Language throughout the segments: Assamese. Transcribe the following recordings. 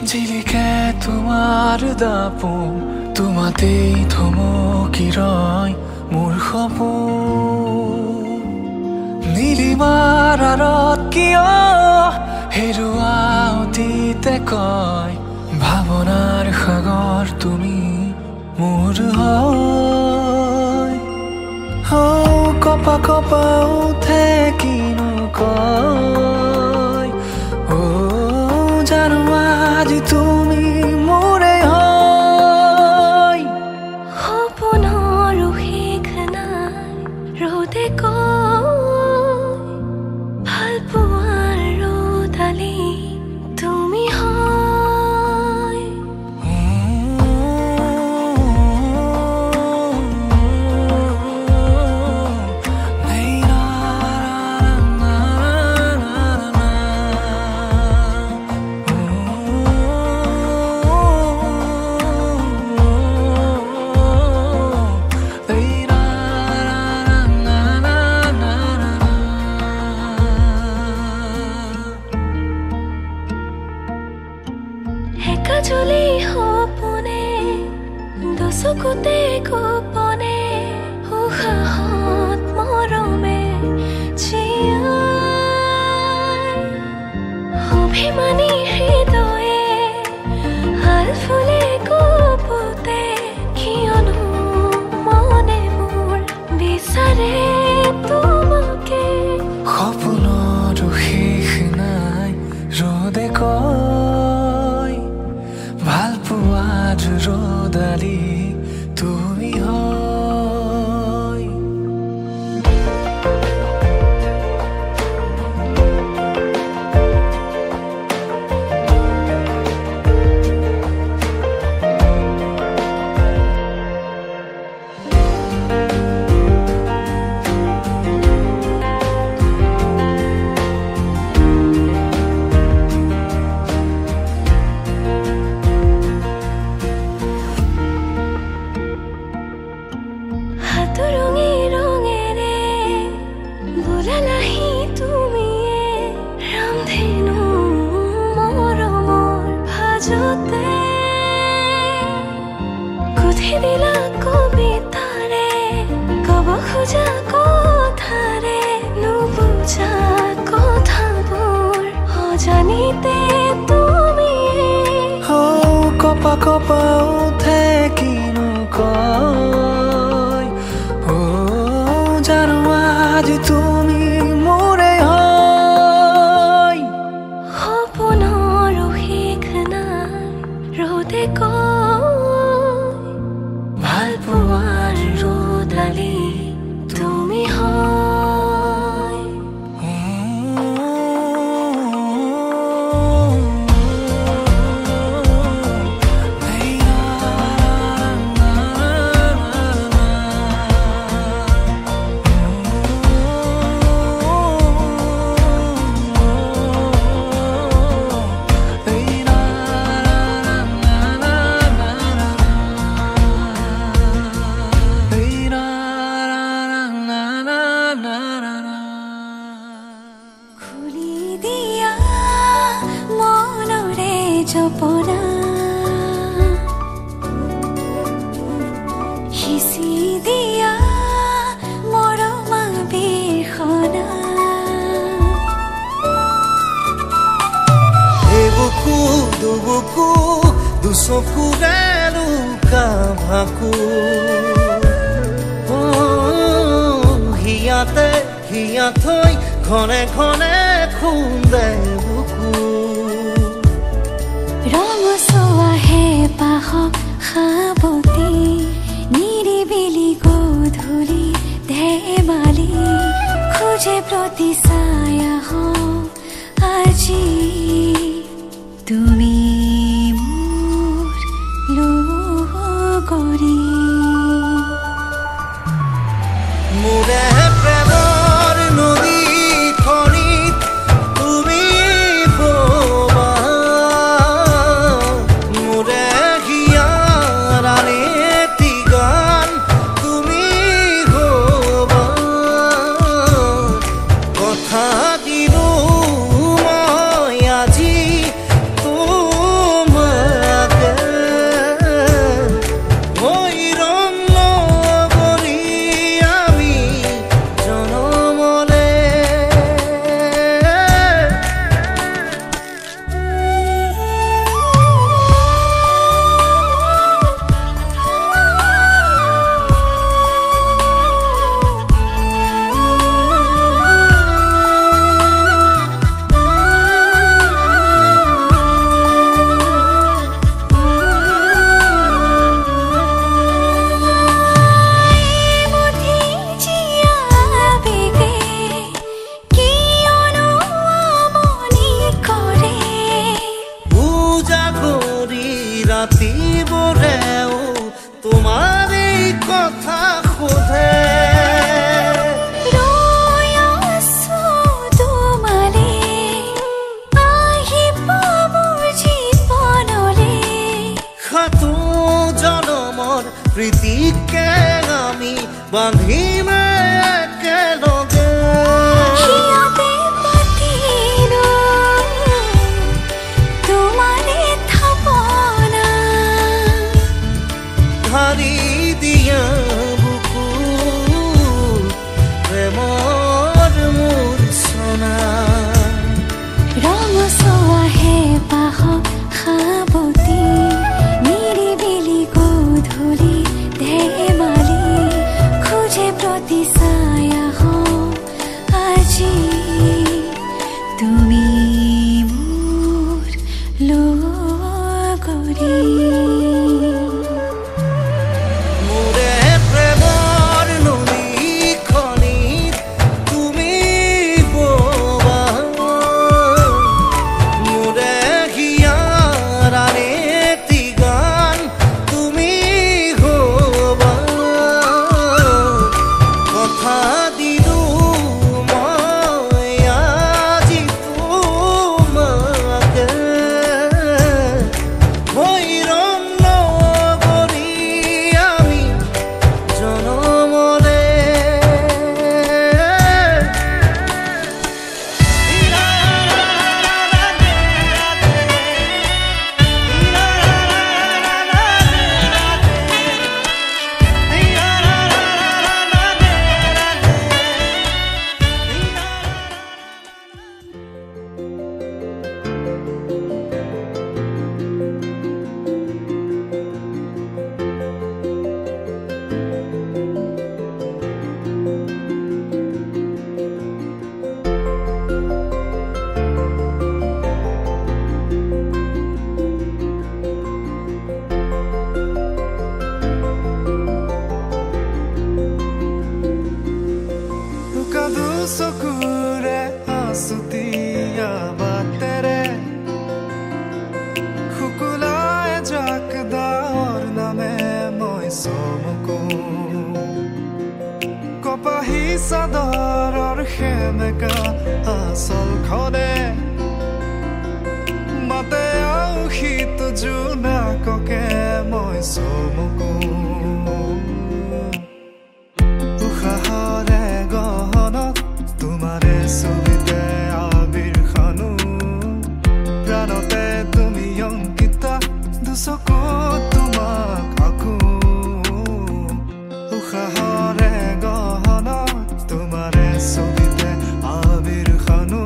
জিলিকে তোমাৰ দাপোন তোমাতেই থমকি ৰয় মোৰ সপোন নীলিমাৰ আঁৰত কিয় হেৰুৱা অতীতে কয় ভাৱনাৰ সাগৰ তুমি মোৰ হয় কপা কপা উঠে কিনো কয় জানো আজি তুমি মোৰে হয় সপোনৰ শেষ নাই ৰ'দে কয় ভাল পোৱাৰ ৰ'দালি তুমি হয় চকুতে গোপনে উশাহত মৰমে জীয়াই অভিমানী হৃদয়ে হাল ফুলে কপোতে কিয়নো মনে মোৰ বিচাৰে তোমাকে সপোনৰো শেষ নাই ৰ'দে কয় ভাল পোৱাৰ ৰ'দালি তুমি হয় হাতৰঙি ৰঙেৰে বুলালাহি তুমিয়ে ৰামধেনু মৰমৰ ভাজতে গুঠি দিলা কবিতাৰে কব খোজা কথাৰে নুবুজা কথাবোৰ অজানিতে তুমিয়ে কপা কপা উঠে কিনো কয় জানো আজ তুমি মোৰে হয় সপোনৰো শেষ নাই ৰ'দে কয় ভাল পোৱাৰ ৰ'দালি তুমি হয় খুলি দিয়া মনৰে জপনা সিঁচি দিয়া মৰমা বিৰখনা এবুকু দুবুকু দুচকুৰে লুকা ভাকু হিয়াতে হিয়া থৈ ঘনে ঘনে খুন্দে বুকু ৰঙচুৱা হেঁপাহ সাৱটি নিৰিবিলি গধূলি ধেমালি খোজে প্ৰতি ছায়া আজি তুমি মোৰ লগৰী মোৰে প্ৰেমৰ নদী খনিত তুমি ববা মোৰে হিয়াৰাৰে গান তুমি গবা কথা দিলো মই আজি তোমাকে মই ৰং নগৰী আমি জনমলে পূজা কৰি ৰাতিবোৰেও তোমাৰ এই কথা সোধে সাতো জনমৰ প্ৰীতিকে আমি বান্ধিমে একেলগে তোমাৰে থাপনা ধাৰি চুতীয়া বাটেৰে শুকুলাই জাকদাৰ নামে মই চমকো কপাহী চাদৰৰ সেমেকা আচলখনে মাতে আউশীত জোনাককে মই চমকো উশাহৰে গহনত তোমাৰে ছবিতে আবিৰ খানো প্ৰাণতে তুমি অংকিতা দুচকুত তোমাক আকো উশাহৰে গহনত তোমাৰে ছবিতে আবিৰ খানো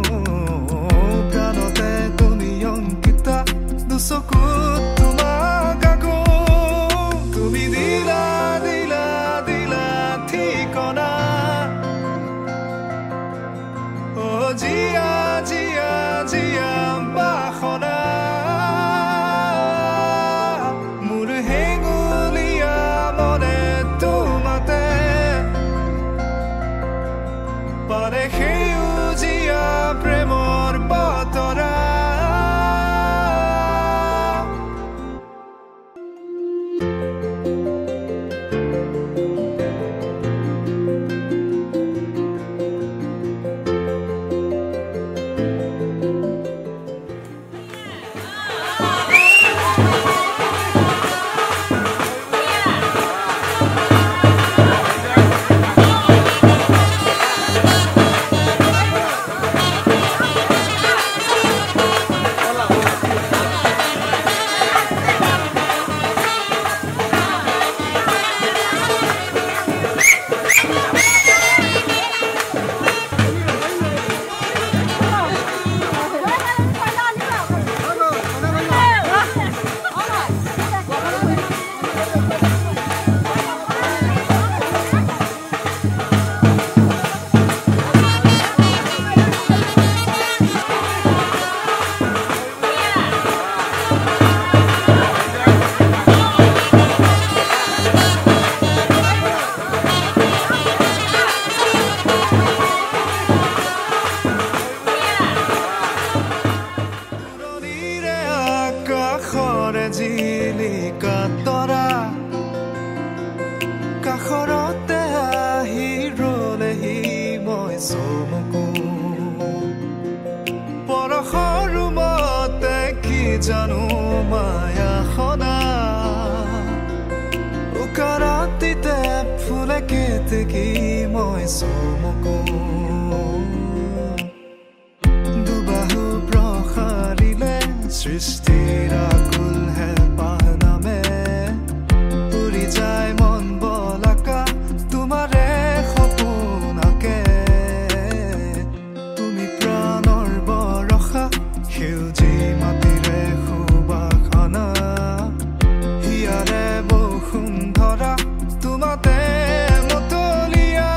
প্ৰাণতে তুমি অংকিতা দুচকুত তোমাক আকো তুমি দিলা দিলা দিলা ঠিকনা ও জিয়া জিয়া জিয়া বাসনা মোৰ হেঙুলীয়া মনে তোমাতে পাৰে সেউজীয়া প্ৰেমৰ বতৰা জিলিকা তৰা কাষৰতে আহি ৰলেহি মই চমকো পৰশৰ ৰুমতে কি জানো মায়াখনা উকা ৰাতিতে ফুলে কেতেকী মই চমকো দুবাহু প্ৰসাৰিলে সৃষ্টিৰ আকুল হেঁপাহ নামে উৰি যায় মন বলাকা তোমাৰে সপোনকে তুমি প্ৰাণৰ বৰষা সেউজী মাটিৰে সুবাসনা হিয়াৰে বসুন্ধৰা তোমাতে মতলীয়া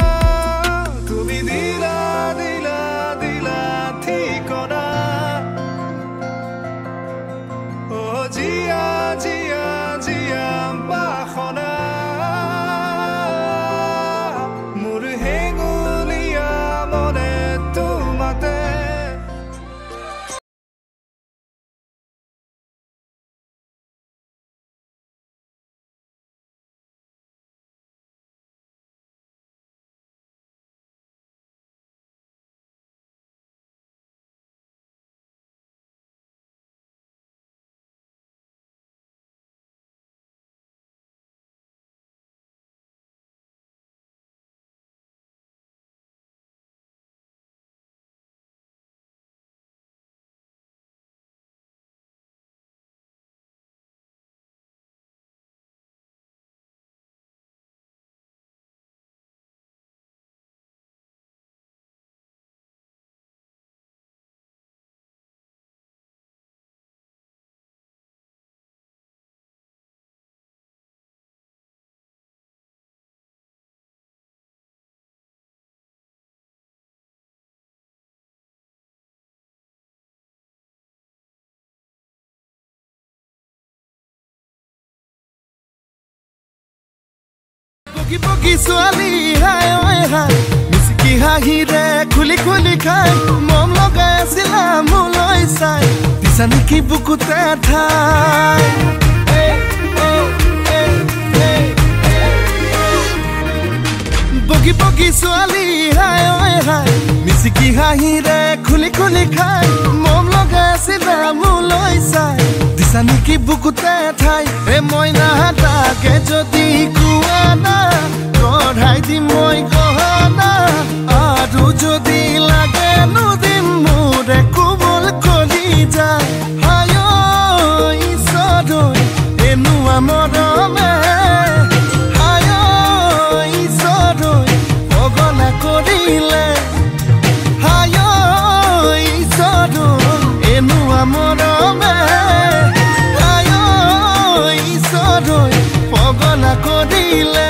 তুমি দিলা দিলা দিলা ঠিকনা ও জিয়া জিয়া জিয়া বাসনা মোৰ হেঙুলীয়া মনে তোমাতে পকি পকি ছোৱালী হাই ঐ হাই মিচিকি হাঁহিৰে খুলি খুলি খাই মম দিছা নেকি বুকুতে ঠাই বগী বগী ছোৱালী হাই ঐ হাই মিচিকি হাঁহিৰে খুলি খুলি খাই মম লগাই আছিলা মোলৈ চাই দিছা নেকি বুকুতে ঠাই এ মইনা তাকে যদি কোৱা না কঢ়াই দিম মই গহনা আৰু যদি লাগে নুদিম মোৰে কোমল কলি যায় হাই ঐ ঈশ্বৰ এনুৱা মৰমে হাই ঐ ঈশ্বৰ পগলা কৰিলে হাই ঐ ঈশ্বৰ এনুৱা মৰমে হাই ঐ ঈশ্বৰ পগলা কৰিলে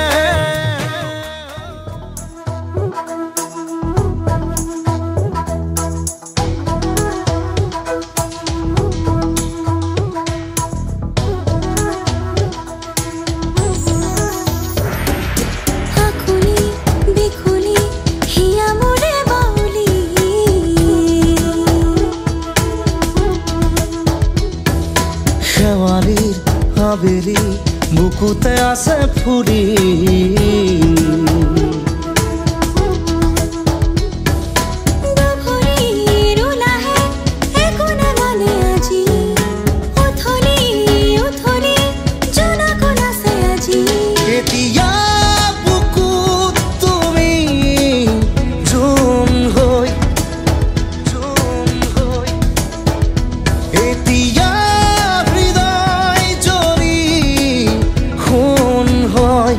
আকুলি বিকুলি হিয়া মোৰে বাউলি শেৱালীৰ আবেলি বুকুতে আছে ফুৰি গভীৰ ওলাহে একো নামানে আজি উথলি উথলি জোনাকো নাচে আজি এতিয়া বুকুত তুমি জোন হৈ এতিয়া হৃদয় জৰি সোণ হয়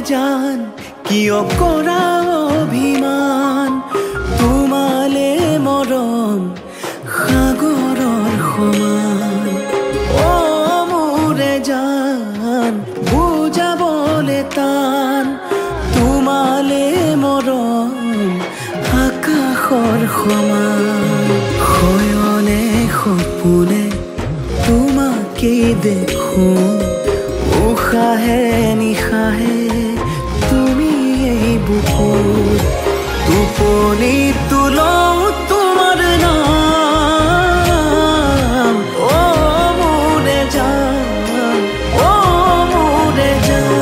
জান কিয় কৰা অভিমান তোমালে মৰম সাগৰৰ সমান অ মোৰে জান বুজাবলে টান তোমালে মৰম আকাশৰ সমান শয়নে সপোনে তোমাকেই দেখো উশাহে নিশাহে তুমি এই বুকুত টোপনি তুলও তোমাৰ নাম অ মোৰে জান অ মোৰে জান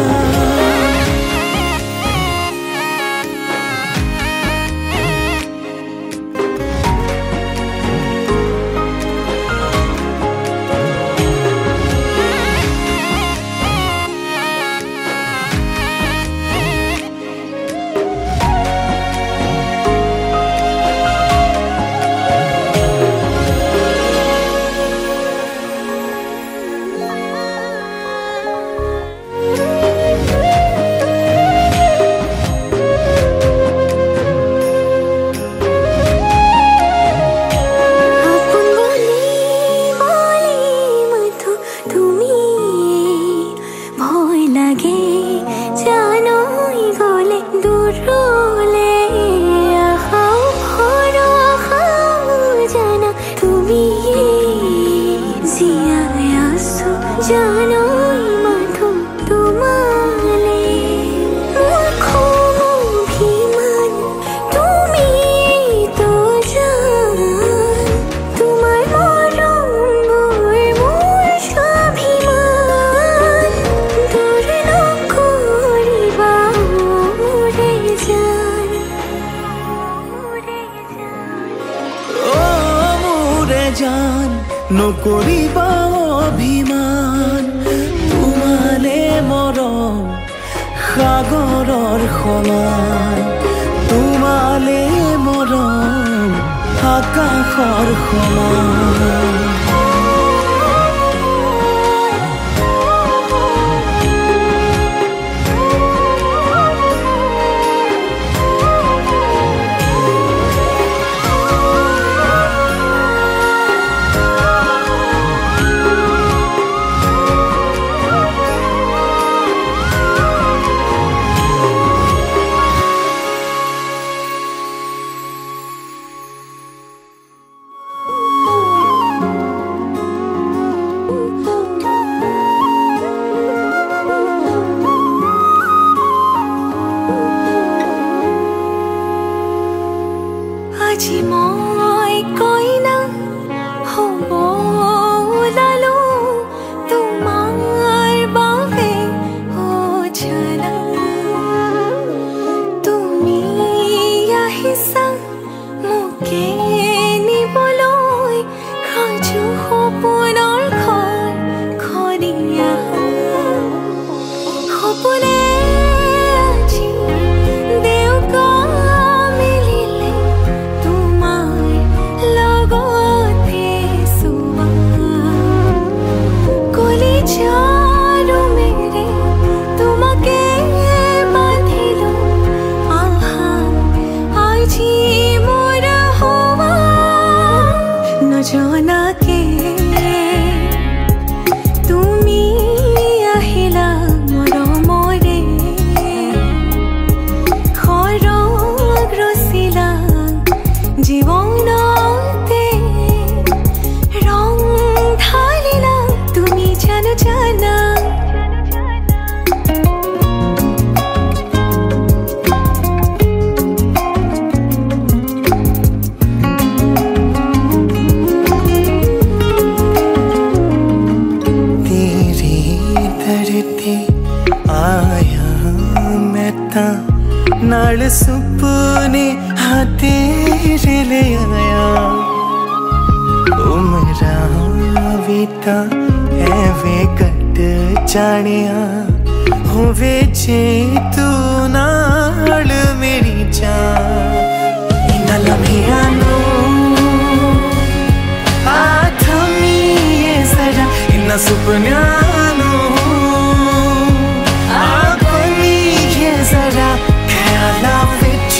জান নকৰিবা অভিমান তোমালে মৰম সাগৰৰ সমান তোমালে মৰম আকাশৰ সমান डरते आया मैं ता नाल सुपने हाँ तेरे ले आया उमरा बीता है वे कट जानिया होवे जे तू नाल मेरी जान इन्ना लम्हिया नू आथमी ये जरा इन्ना सुपन्या नू आगमी ये जरा ख्याला विच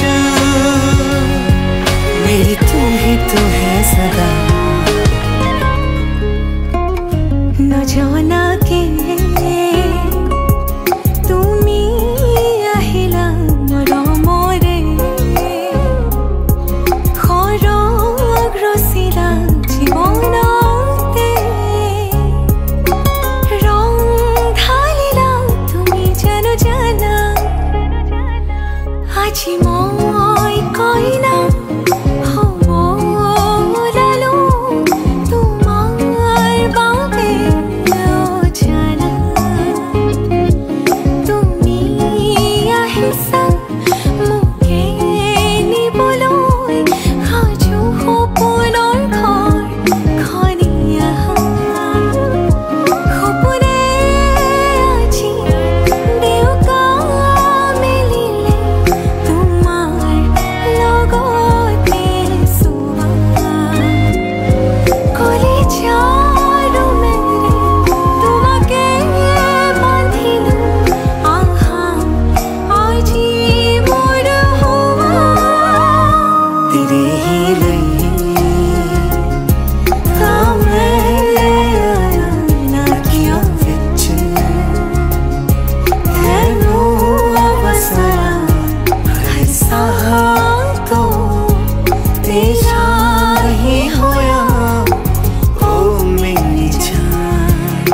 मेरी तू ही तो है सदा न जाना के তুমি আহিলা মোৰ মৰে খৰগ ৰচিলা জীৱনতে ৰং ঢালিলা তুমি জানো জানা আজি মই কইনা হ'ব ওলালো তোমাৰ বাবে জানা তুমি আহিছা মোকে নিবলৈ সাজু সপোনৰ ঘৰখনীয়া সপোনে আজি দেউকা মেলিলে তোমাৰ লগতে চোৱা কলিজাৰ মেৰে তোমাকে বান্ধিলো আহা আজি মোৰ হোৱা तेरे ही लिए কামে लड़कियों विच ਹੈਨੂੰ ਵਸਰਾ ऐसा तो तेरा ही होया ओ मेरी जान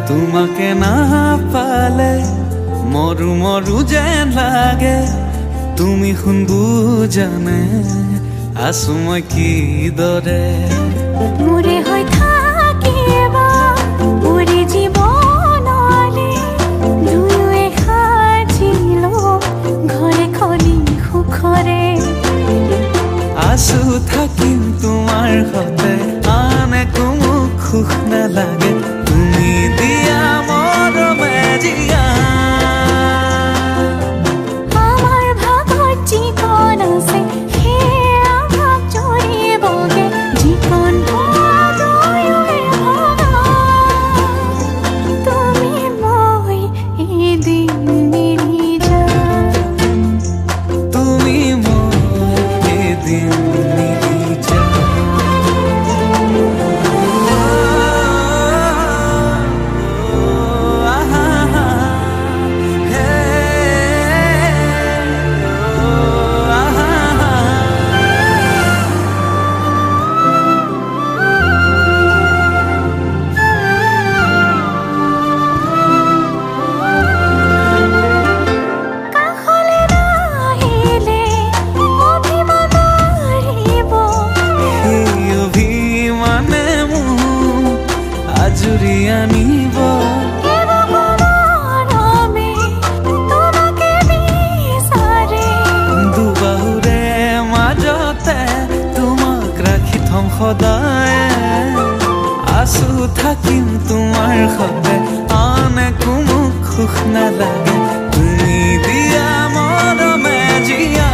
তোমাকে না পালে মরু মরু যেন লাগে তুমি শুনবু জানে আছো মই কি দৰে মোৰে হৈ থাকিবা মোৰে জীৱনলে দুয়োৱে সাজিলো ঘৰে খনি সুখৰে আছো থাকিম তোমাৰ সতে আন একো মোক সুখ নালাগে তুমি দিয়া মৰমে জিয়া আমাৰ ভাগত যিকণ আছে সেয়া ভাগ জৰিবগে যিকণ দুয়োৱে ভগা তুমি মই এদিন মিলি যাম তুমি মই এদিন মিলি যাম কাষলে নাহিলে অভিমান মাৰিব এই অভিমানে মোক আজৰি আনিব মৰমে তোমাকে বিচাৰে দুবাহুৰে মাজতে তোমাক ৰাখি থম সদায় আছো থাকিম তোমাৰ সতে আন একো মোক সুখ নালাগে তুমি দিয়া মৰমে জিয়া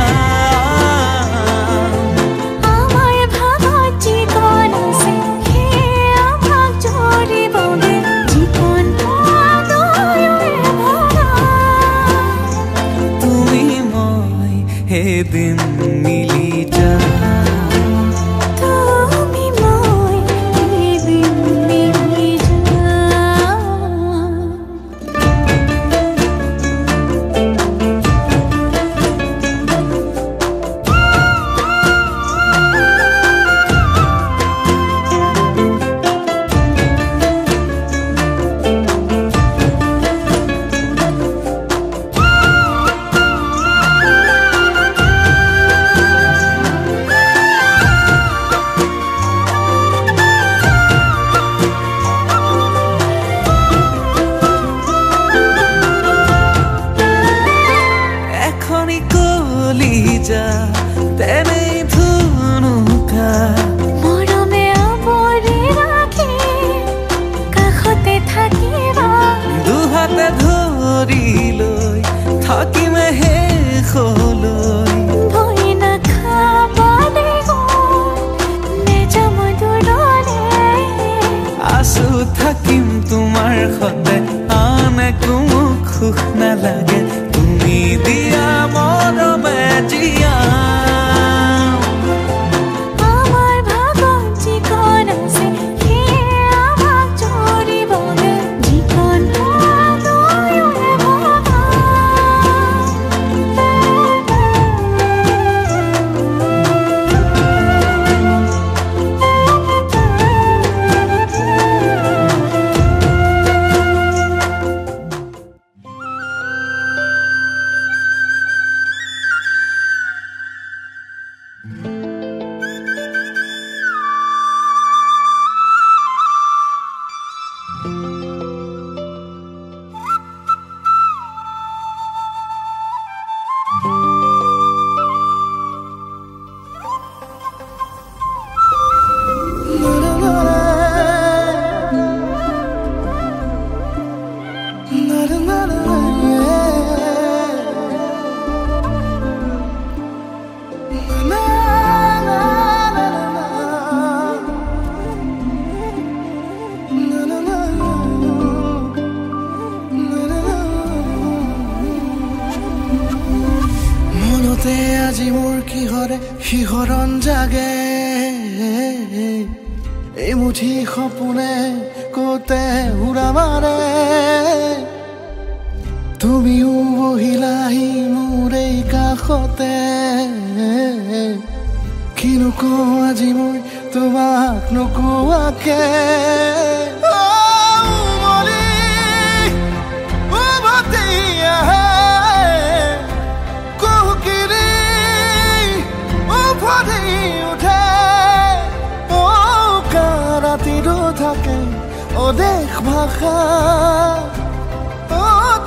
আমাৰ ভাগত যিকণ আছে সেয়া ভাগ জৰিবগে যিকণ দুয়োৱে ভগা তুমি মই এদিন মিলি যাম তুমি মই এদিন মিলি যাম এনেই ধুনুকা মৰমে আৱৰি ৰাখি কাষতে থাকিবা দুহাতে ধৰি লৈ থাকিমে শেষলৈ ভয় নাখাবা দেই নেযাম দূৰলৈ আছো থাকিম তোমাৰ সতে আন একো মোক সুখ নালাগে তুমি দিয়া মৰমে জীয়াম আমাৰ ভাগত যিকণ আছে সেয়ে আমাক জৰিবগে যিকণ দুয়োৰে ভগা মনতে আজি মোৰ কিহৰে শিহৰণ জাগে এই মুঠি সপোনে কতে উৰা মাৰে তুমিও বহিলাহি মোৰ এই কাষতে কিনো কওঁ আজি মই তোমাক নোকোৱাকে দেশ ভাষা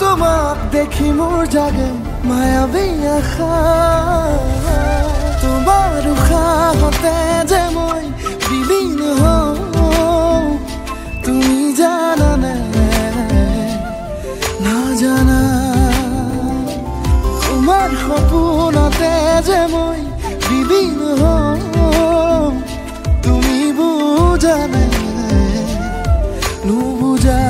তোমাক দেখি মোৰ জাগে মায়াবী আশা তোমাৰ উশাহতে যে মই বিলীন হওঁ তুমি জানানে নাজানা তোমাৰ সপোনতে যে মই বিলীন হওঁ তুমি বুজানে নুবুজা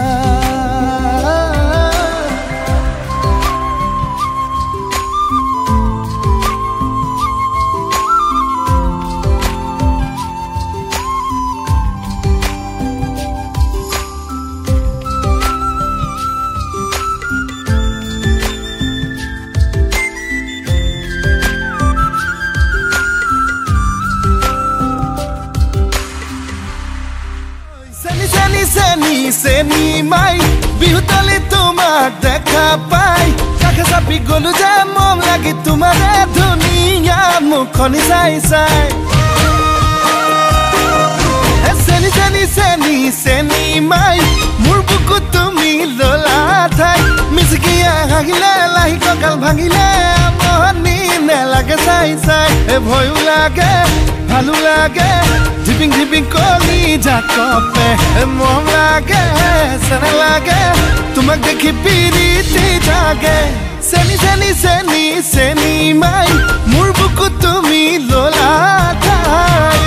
চেনি মাই বিহুতলি তোমাক দেখা পাই কাষে চাপি গলো যে মন লাগি তোমাৰে ধুনীয়া মুখনি চাই চাই চেনি চেনি চেনি চেনি মাই মোৰ বুকুত তুমি ললা ঠাই মিচিকিয়া হাঁহিলে লাহি কঁকাল ভাঙিলে মহনি নেলাগে চাই চাই ভয়ো লাগে ভালো লাগে ঝিপিং ঝিপিং কলি জাকপে মন লাগে চেনে লাগে তোমাক দেখি পিৰিতি জাগে চেনি চেনি চেনি চেনি মাই মোৰ বুকুত তুমি ললা ঠাই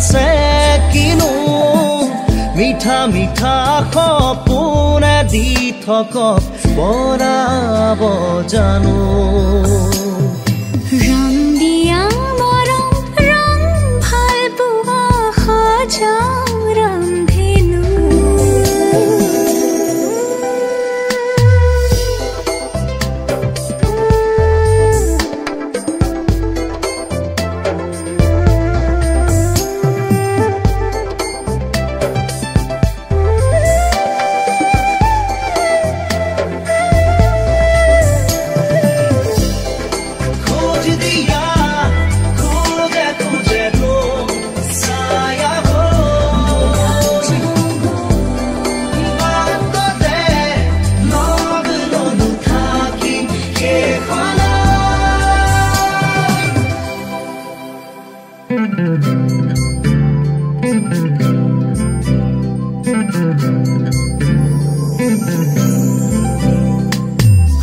আছে কিনো মিঠা মিঠা সপোনে দি থকক বৰাব জানো ৰং দিয়া মৰম ৰং ভাল পোৱা সজাও ৰন্ধেনো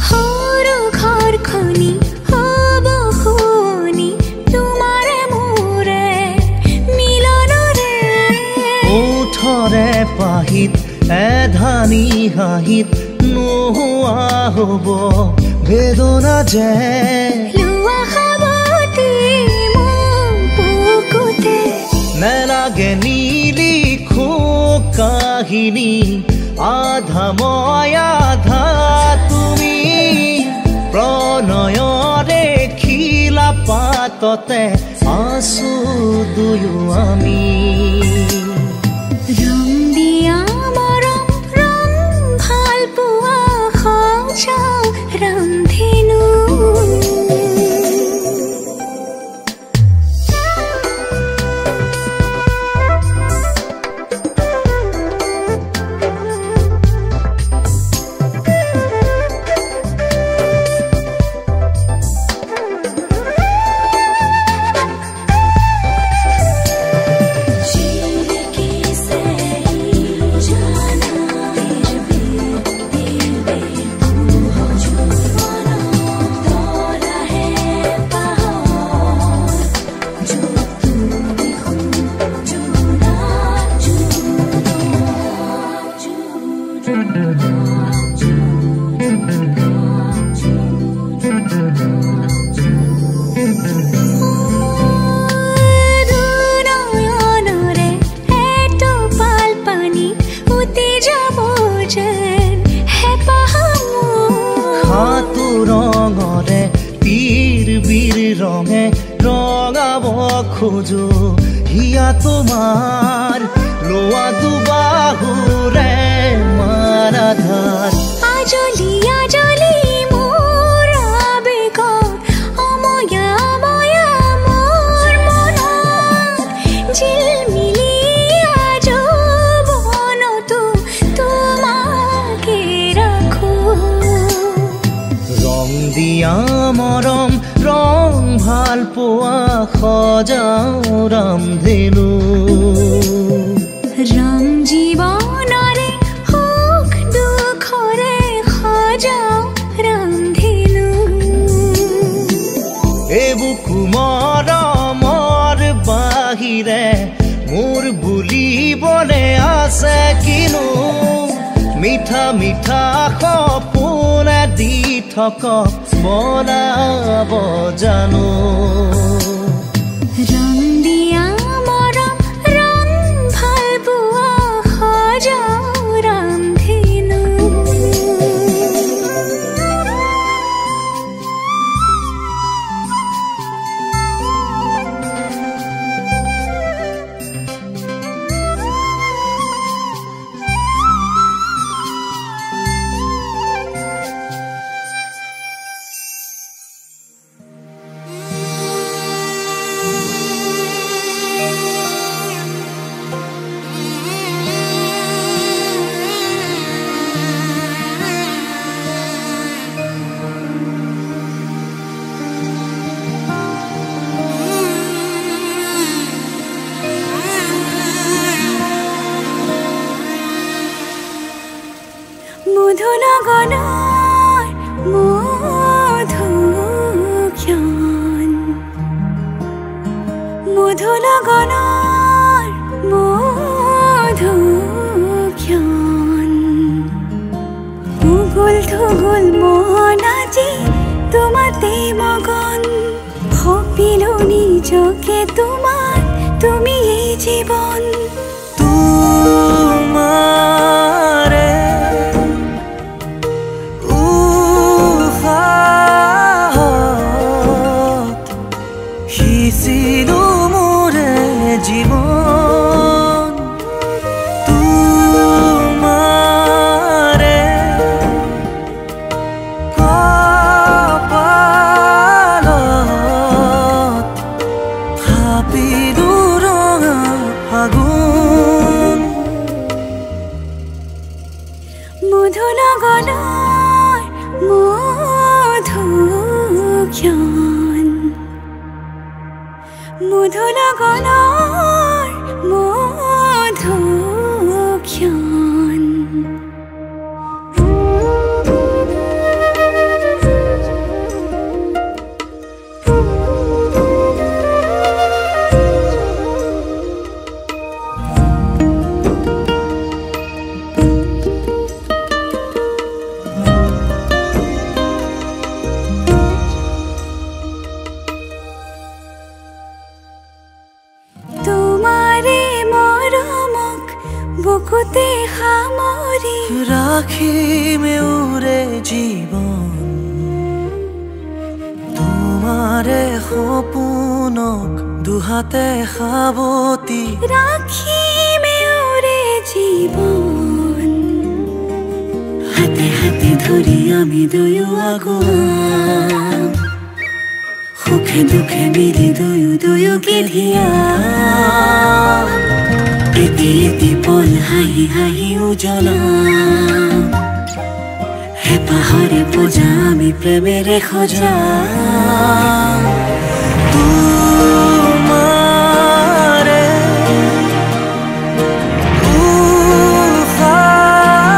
সৰু ঘৰখনি হ'ব শুৱনি তোমাৰে মোৰে মিলনৰে ওঠৰে পাহিত এধানি হাঁহিত নোহোৱা হ'ব বেদনা যে লোৱা সাৱতি মোক বুকুতে নেলাগে নিলিখো কাহিনী আধা মই আধা তুমি প্ৰণয়ৰে খিলা পাততে আছো দুয়ো আমি ৰং দিয়া মৰম ৰং ভাল পোৱা সজাও ৰন্ধেনো দুনয়নৰে এটোপাল পানী উটি যাব যেন হেঁপাহ মোৰ হাতু ৰঙৰে পীৰ বীৰ ৰঙে ৰঙাব খোজো হিয়া তোমাৰ লোৱা দুবাহুৰে মাৰাধাৰ আজলি আজলি মোৰ আবেগত অময়া অময়া মোৰ মনত জিলমিলি আজীৱনতো তোমাকে ৰাখো ৰং দিয়া মৰম ৰং ভাল পোৱা সজাও ৰামধেনু ৰং জীৱনৰে সুখ দুখৰে সজাও ৰান্ধেনো এবুকু মৰমৰ বাহিৰে মোৰ বুলিবলে আছে কিনো মিঠা মিঠা সপোনে দি থকক বনাব জানো ৰং দিয়া মৰম ৰং ভাল পোৱা সজাও ৰান্ধেনো মধুনগনৰ মধুক্ষণ মধুনগনৰ জীবন তোমাৰে উশাহত সিঁচিলো মোৰে জীৱন তোমাৰে কপালত থাপিলো ৰঙা ফাগুন মধু লগনৰ মধুক্ষণ মধু লগনৰ মধুক্ষণ তোমাৰে মৰমক বুকুতে সামৰি ৰাখিমে উৰে জীৱন তোমাৰে সপোনক দুহাতে সাৱতি ৰাখিমে উৰে জীৱন হাতে হাতে ধৰি আমি দুয়ো আগুৱাম সুখে দুখে মিলি দুয়োকে ধিয়া এটি এটি পল হাঁহি হাঁহি উজ্বলাম হেঁপাহৰে পূজা আমি প্ৰেমেৰে সজাম তোমাৰে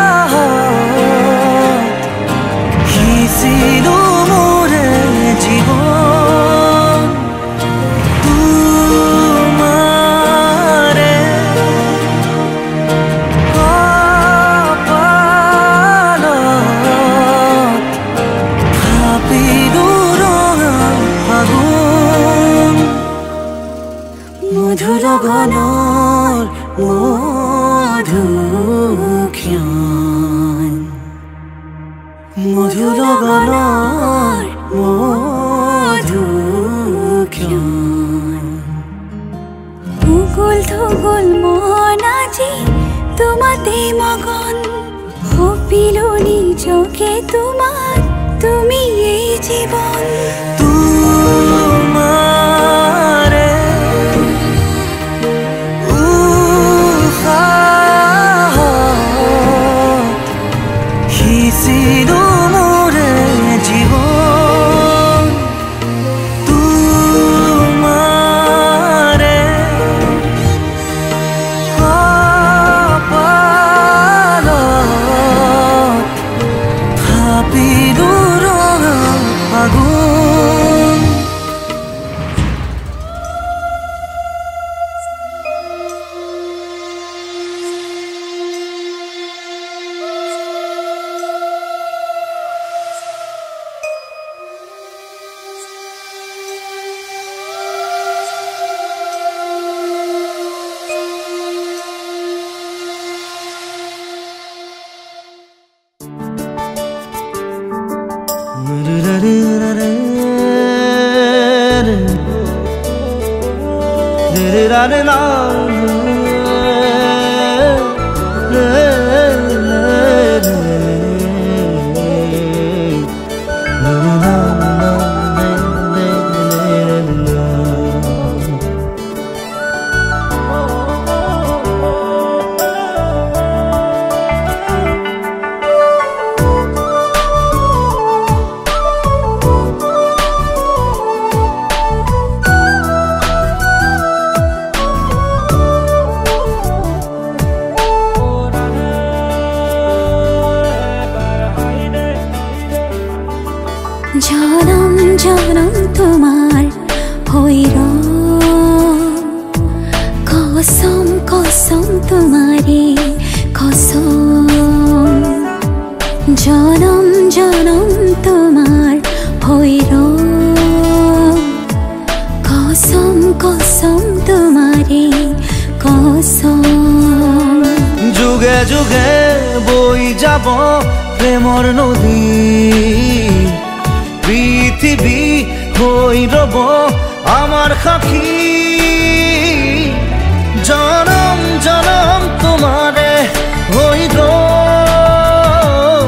উশাহত সিঁচিলো মোৰে জীৱন তোমাৰে কপালত থাপিলো ৰঙা ফাগুন মধু লগনৰ মধুক্ষণ মধু লগনৰ মধুক্ষণ উগুল থুগুল মন আজি তোমাতে মগন সপিলো নিজকে তোমাক তুমি এই জীৱন তোমাৰে উশাহত সিঁচিলো মোৰে জীৱন তোমাৰে কপালত থাপিলো ৰঙা ফাগুন জনম জনম তোমার হইর কসম কসম তোমারে কসম জনম জনম তোমার হইর কসম কসম তোমারে যুগে বই যাব প্ৰেমৰ নদী পৃথিৱী হৈ ৰব আমাৰ সাক্ষী জনম জনম তোমাৰে হৈ ৰম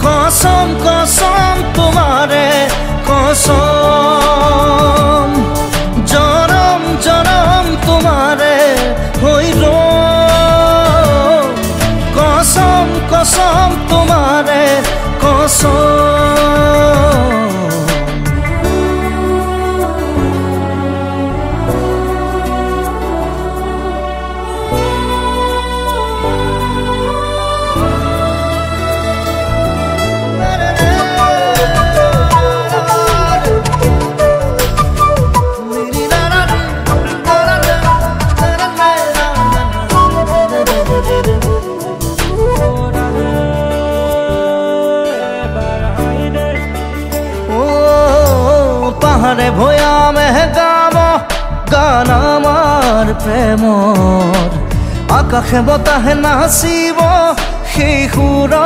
কসম কসম তোমাৰে কসম জনম জনম তোমাৰে হৈ ৰম কসম কসম তোমাৰে কসম পাহাৰে ভৈয়ামে গাব গান আমাৰ প্ৰেমৰ আকাশে বতাহে নাচিব সেই সুৰত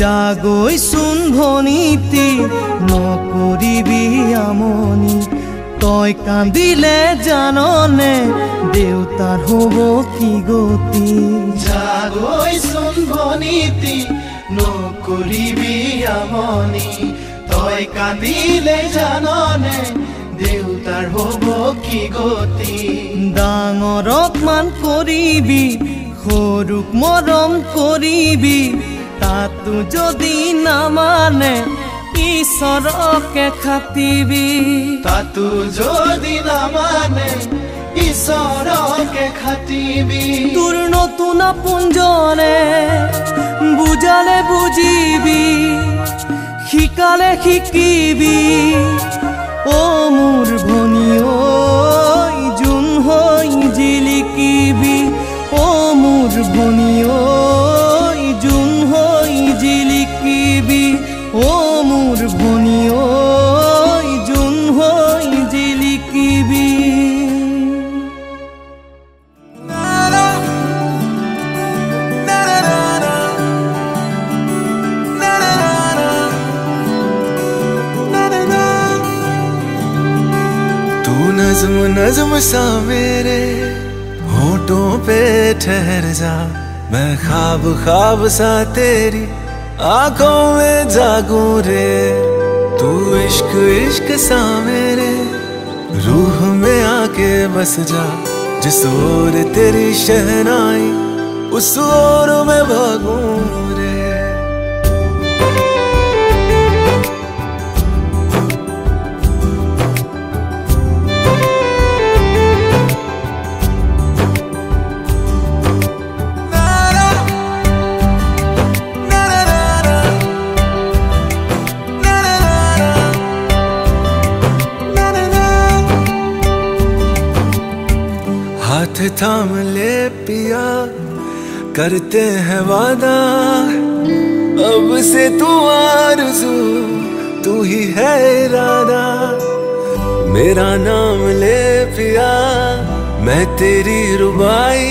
জাগৈচোন ভনীতি নকৰিবি আমনি তই কান্দিলে জাননে দেউতাৰ হ'ব কি গতি জাগৈচোন ভনীতি নকৰিবি আমনি তই কান্দিলে জাননে দেউতাৰ হ'ব কি গতি ডাঙৰক মান কৰিবি সৰুক মৰম কৰিবি তাতো যদি নামানে ঈশ্বৰকে খাটিবি তাতো যদি নামানে ঈশ্বৰকে খাটিবি তোৰ নতুন আপোনজনে বুজালে বুজিবি শিকালে শিকিবি ও মোৰ ভনী ঐ জোন হৈ জিলিকিবি ও মোৰ ভনী ঐ জোন হৈ জিলিকিবি ও মোৰ ভনী ঐ জোন হৈ জিলিকিবি तू नज़्म नज़्म सा मेरे होठों पे ठहर जा मैं ख्वाब ख्वाब सा तेरी आंखों में जागूं रे तू इश्क इश्क सा मेरे रूह में आके बस जा जिस ओर तेरी शहनाई उस ओर में भागूं रे हाथ थाम ले पिया करते हैं वादा, अब से तू आरज़ू तू ही है इरादा। मेरा नाम ले पिया मैं तेरी रुबाई,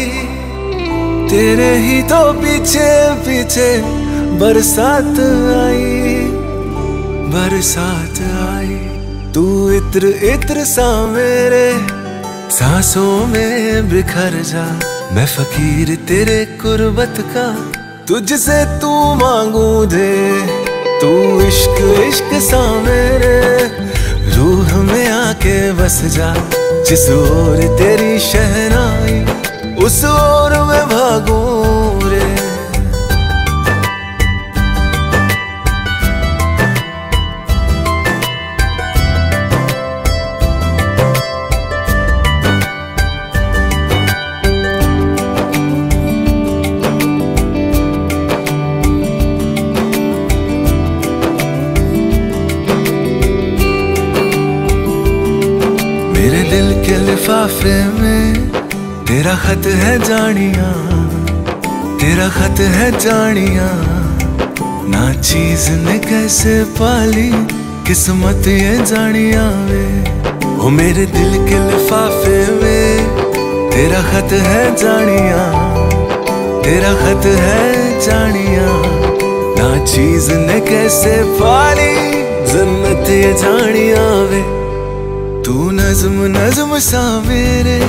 तेरे ही तो पीछे पीछे बरसात आई, बरसात आई। तू इत्र इत्र सा मेरे सांसों में बिखर जा, मैं फकीर तेरे कुर्बत का, तुझसे तू मांगू दे। तू इश्क इश्क सा मेरे रूह में आके बस जा, जिस ओर तेरी शहनाई उस ओर मैं भागूं रे। मेरे दिल के लिफाफे में तेरा खत है जानिया, तेरा खत है जानिया। ना चीज ने कैसे पाली किस्मत ये जानिया वे। ओ मेरे दिल के लिफाफे में तेरा खत है जानिया, तेरा खत है जानिया। ना चीज ने कैसे पाली जन्नत ये जानिया वे। तू नज़्म नज़्म सा मेरे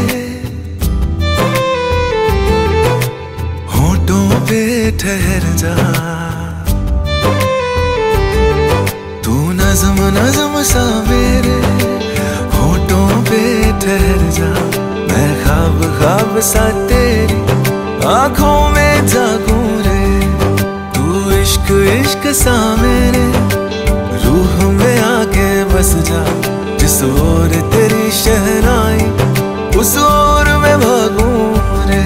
होठों पे ठहर जा, तू नज़्म नज़्म सा मेरे होठों पे ठहर जा। मैं ख्वाब ख्वाब सा तेरी आँखों में जागूं रे। तू इश्क इश्क सा मेरे रूह में आके बस जा, जिस ओर तेरी शहनाई उस ओर मैं भागूं रे।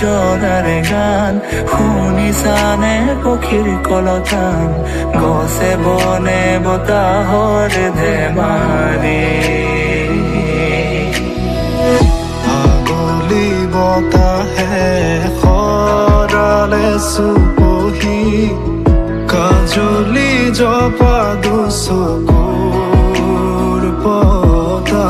জগার গান শুনিছানে পক্ষীৰ কলতান, গছে বনে বতাহৰ ধেমালি। পাগলী বতাহে সৰালে চুপহি, কাজলি জপা দুচকুৰ পতা।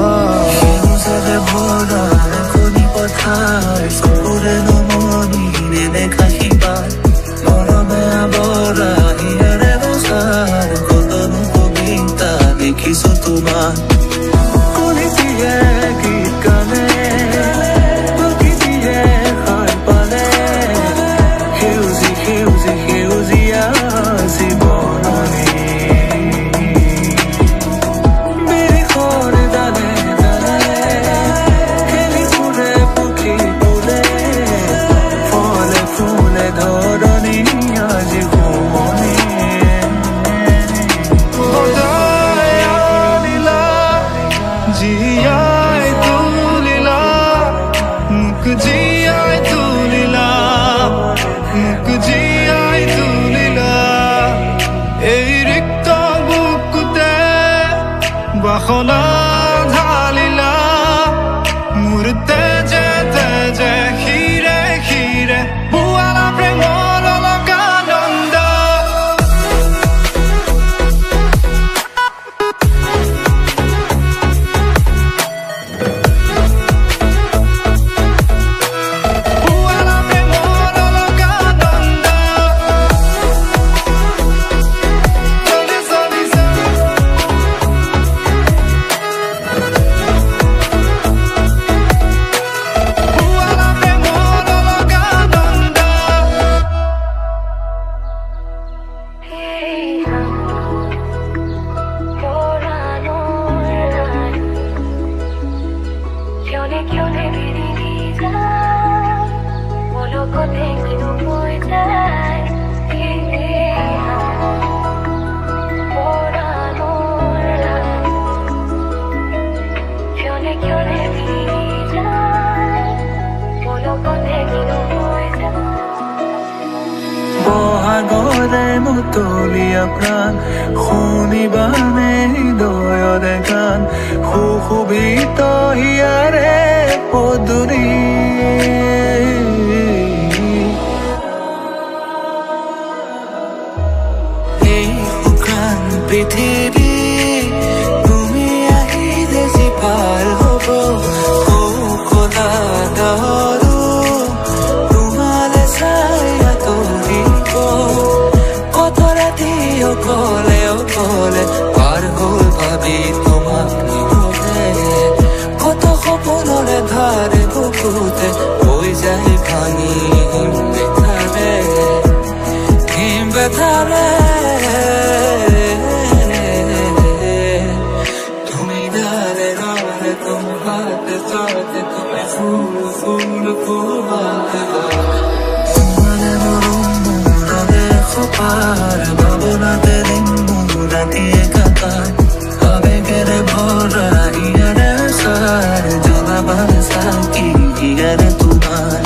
সেউজে ভৰা কণী পথাৰ চকুৰে নমনি নেদেখা শিপাৰ, মৰমে আৱৰা হিয়াৰে বছাৰ, কতনো কবিতা দেখিছো তোমাৰ। কলিতিয়ে গীত গানে প্ৰকৃতিয়ে সাৰ পালে, সেউজী সেউজী সেউজীয়া জীৱননী। বহাগৰে মুতলীয়া প্ৰাণ শুনিবানে হৃদয়ৰে গান সুশোভিত হিয়াৰে পদূলি এই শুকান পৃথিৱী তুমি আহিলে যি ভাল হ'ব কলা দহৰো তোমালে চাই কত রাতি অকলে অকলে পার হল ভাবি তোমাক নিবলে কত সপনরে ধারে বুকুতে বই যায় ভাঙি হিম বেথারে তুমি ডালে ডালে তুমি হাতে চলতে তুমি ফুল ফুল ফুলতে পার ভাবনাতে দিন রাতিয়ে কাটায় আবেগের ভরা ইয়ারে সার জনাবার সাকি ইয়ারে তোমার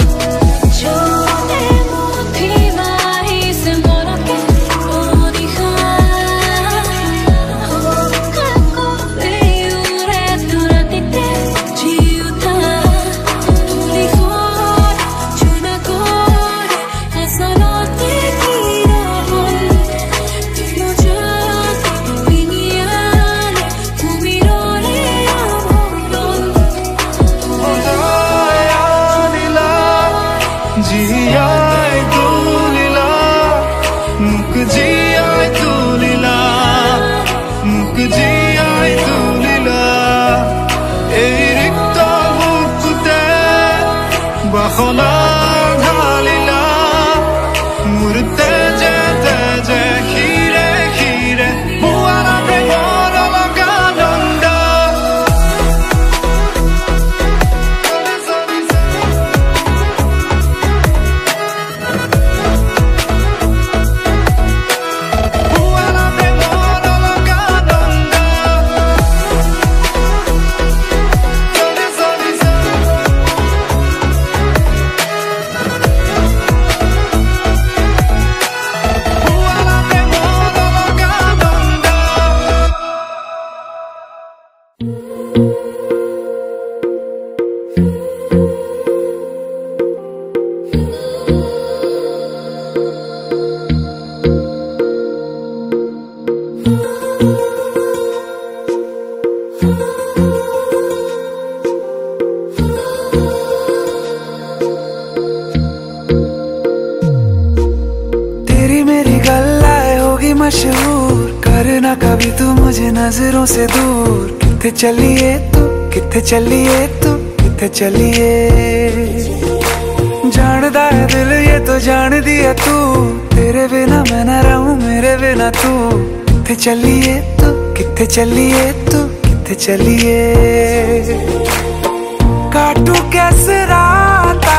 मशहूर करना कभी तू मुझे नजरों से दूर किथे चलिए तू किथे चलिए तू किथे चलिए जानदा है दिल ये तो जान दिया तू तेरे बिना मैं न रहूं मेरे बिना तू किथे चलिए तू किथे चलिए तू किथे चलिए काटू कैसे राता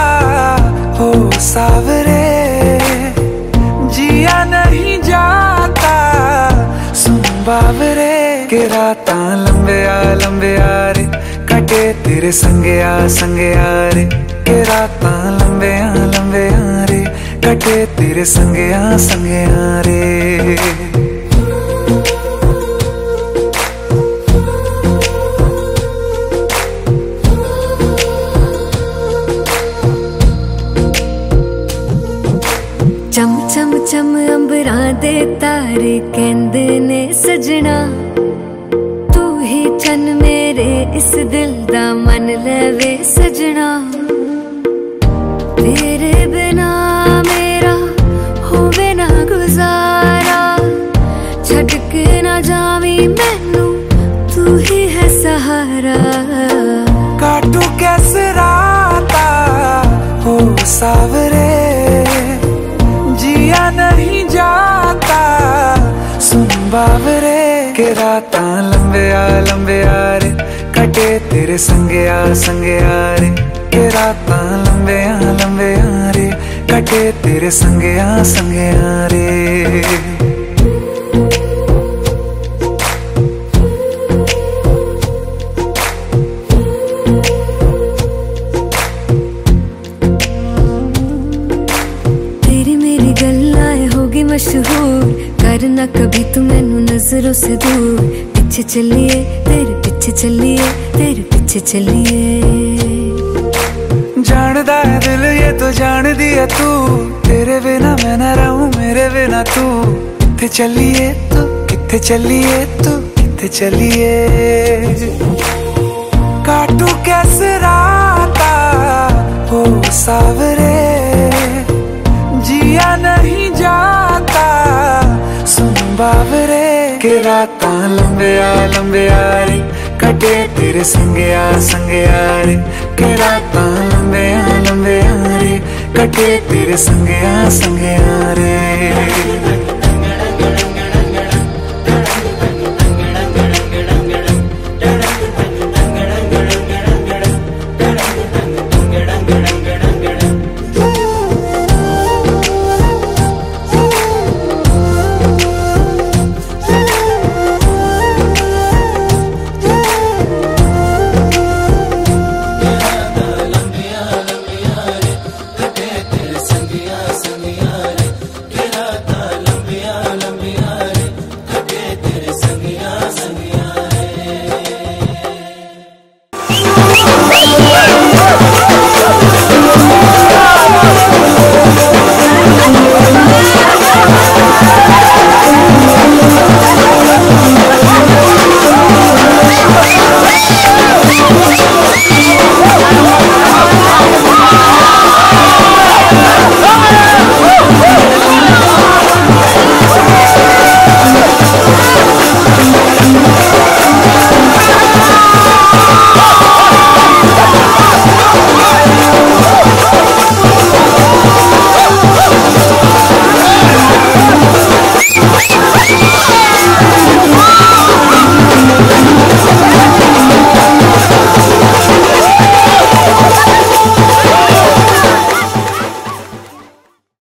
हो सावरे जिया नहीं जाता सुन बावरे के राता लंबे आ रे कटे तेरे संगे आ रे के राता लंबे आ रे कटे तेरे संगे आ रे चम चम चम अंबरा दे तारे कहंदे ने सजना तू ही चन मेरे इस दिल दा मन लवे सजना तेरे बिना मेरा होवे ना गुजारा छड़ के ना जावी मैनू तू ही है सहारा काटू कैसे राता हो सावरे जिया नहीं जाता सुन बावरे के राता लंबे आ रे कटे तेरे संगे आ रे के राता लंबे आ रे कटे तेरे संगया संगया रे। मशहूर करना कभी तू मैनू नजरों से दूर, पीछे चलिए तेरे पीछे चलिए तेरे पीछे चलिए। जानदा है दिल ये तो जान दिया तू, तेरे बिना मैं ना रहूं मेरे बिना तू। किथे चलिए तू किथे चलिए तू किथे चलिए। काटू कैसे राता हो सावरे, जिया नहीं जाता सुन बावरे। के रातां लंबिया लंबिया रे कटे तेरे संगया संगया रे। के रातां लंबिया लंबिया रे कटे तेरे संगया संगया रे।